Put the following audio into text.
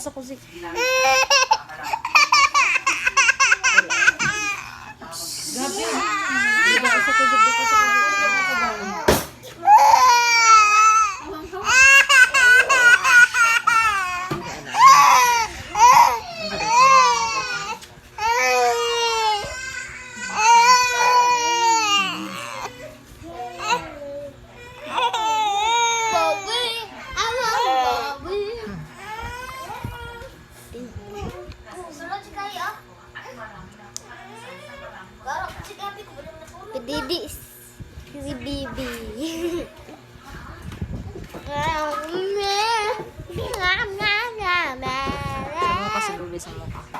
sa kusik. Gabi. Dito ka sa kusik, dito ka sa kusik. Didi si Bibi. Sama ka si Bibi sa mukha.